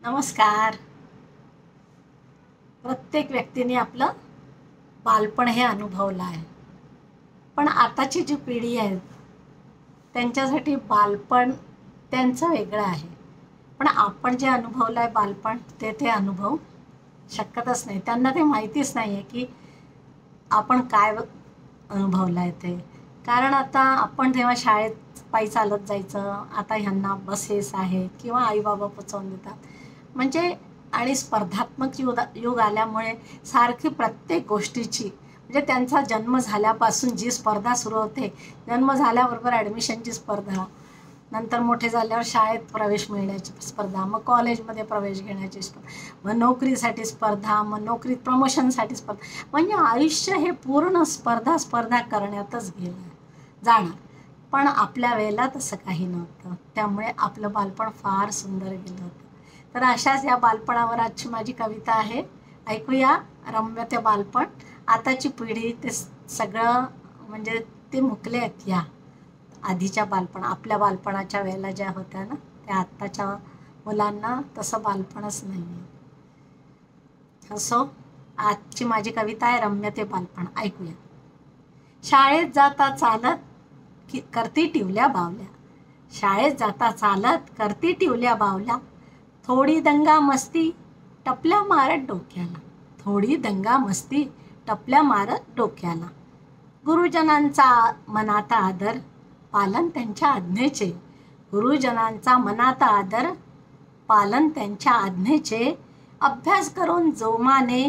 नमस्कार. प्रत्येक व्यक्तीने आपलं बालपण हे अनुभवलं आहे. पण आताची जी पिढी आहे त्यांच्यासाठी बालपण त्यांचं वेगळं आहे. पण आपण जे अनुभवलं आहे बालपण ते अनुभव शकतच नाही. त्यांना ते माहितीच नाही आहे की आपण काय अनुभवलं आहे ते. कारण आता आपण तेव्हा शाळेत पायी चालत जायचं. आता ह्यांना बसेस आहेत किंवा आईबाबा पोचवून देतात. म्हणजे आणि स्पर्धात्मक युग आल्यामुळे सारखी प्रत्येक गोष्टीची म्हणजे त्यांचा जन्म झाल्यापासून जी स्पर्धा सुरू होते, जन्म झाल्याबरोबर ॲडमिशनची स्पर्धा, नंतर मोठे झाल्यावर शाळेत प्रवेश मिळण्याची स्पर्धा, मग कॉलेजमध्ये प्रवेश घेण्याची स्पर्धा, मग नोकरीसाठी स्पर्धा, मग नोकरीत प्रमोशनसाठी स्पर्धा. म्हणजे आयुष्य हे पूर्ण स्पर्धा करण्यातच जाणार. पण आपल्या वेळेला तसं काही नव्हतं. त्यामुळे आपलं बालपण फार सुंदर गेलं होतं. तर अशाच या बालपणावर आजची माझी कविता आहे. ऐकूया रम्य ते बालपण. आताची पिढी ते सगळं म्हणजे ते मुकले आहेत या आधीच्या आपल्या बालपणाच्या वेळेला ज्या होत्या ना, त्या आत्ताच्या मुलांना तसं बालपणच नाही आहे. असो, आजची माझी कविता आहे रम्य ते बालपण. ऐकूया. शाळेत जाता चालत करती टिवल्या बावल्या, शाळेत जाता चालत करती टिवल्या बावल्या, थोडी दंगा मस्ती टपल्या मारत डोक्याला, थोडी दंगा मस्ती टपल्या मारत डोक्याला. गुरुजनांचा मनात आदर पालन त्यांच्या आज्ञेचे, गुरुजनांचा मनात आदर पालन त्यांच्या आज्ञेचे, अभ्यास करून जोमाने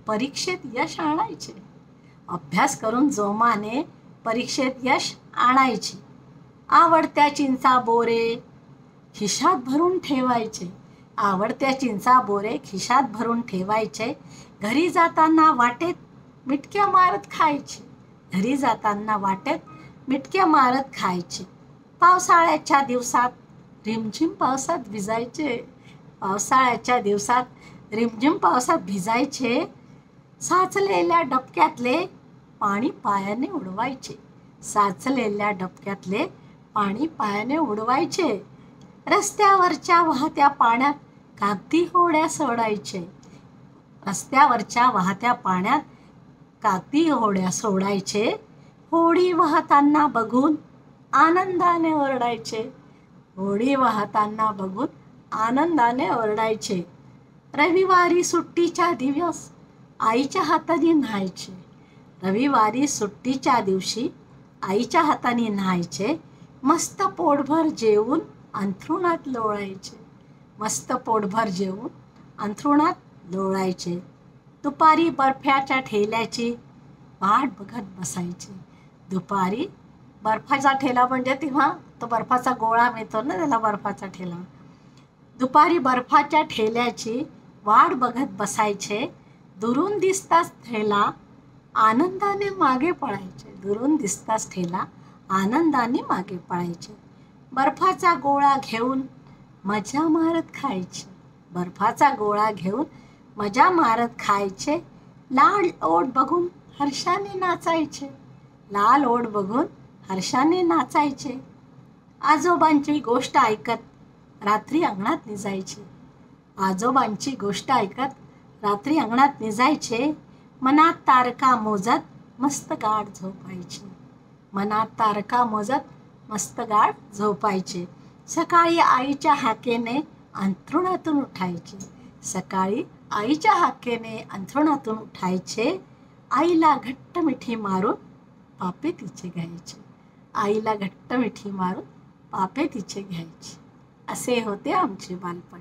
परीक्षेत यश आणायचे, अभ्यास करून जोमाने परीक्षेत यश आणायचे. आवडत्या चिंचा बोरे खिशात भरून ठेवायचे, आवडत्या चिंचा बोरे खिशात भरून ठेवायचे, घरी जाताना वाटेत मिटक्या मारत खायचे, घरी जाताना वाटेत मिटक्या मारत खायचे. पावसाळ्याच्या दिवसात रिमझिम पावसात भिजायचे, पावसाळ्याच्या दिवसात रिमझिम पावसात भिजायचे, साचलेल्या डबक्यातले पाणी पायाने उडवायचे, साचलेल्या डबक्यातले पाणी पायाने उडवायचे. रस्त्यावरच्या वाहत्या पाण्यात कागदी होड्या सोडायचे, रस्त्यावरच्या वाहत्या पाण्यात कागदी होड्या सोडायचे, होडी वाहताना बघून आनंदाने ओरडायचे, होडी वाहताना बघून आनंदाने ओरडायचे. रविवारी सुट्टीच्या दिवस आईच्या हाताने न्हायचे, रविवारी सुट्टीच्या दिवशी आईच्या हाताने न्हायचे, मस्त पोटभर जेवून अंथरुणात लोळायचे, मस्त पोटभर जेवून अंथरुणात लोळायचे. दुपारी बर्फ्याच्या ठेल्याची वाट बघत बसायचे, दुपारी बर्फाचा ठेला म्हणजे तेव्हा तो बर्फाचा गोळा मिळतो ना, त्याला बर्फाचा ठेला. दुपारी बर्फाच्या ठेल्याची वाट बघत बसायचे, दुरून दिसताच ठेला आनंदाने मागे पळायचे, दुरून दिसताच ठेला आनंदाने मागे पळायचे. बर्फाचा गोळा घेऊन मजा मारत खायचे, बर्फाचा गोळा घेऊन मजा मारत खायचे. लाल ओठ बघून हर्षाने नाचायचे, लाल ओठ बघून हर्षाने नाचायचे. आजोबांची गोष्ट ऐकत रात्री अंगणात निजायचे, आजोबांची गोष्ट ऐकत रात्री अंगणात निजायचे. मनात तारका मोजत मस्त गाढ झोपायचे, मनात तारका मोजत मस्त गाढ झोपायचे. सकाळी आईच्या हाकेने अंथरुणातून उठायचे, सकाळी आईच्या हाकेने अंथरुणातून उठायचे. आईला घट्ट मिठी मारून पापे तिचे घ्यायचे, आईला घट्ट मिठी मारून पापे तिचे घ्यायचे. असे होते आमचे बालपण.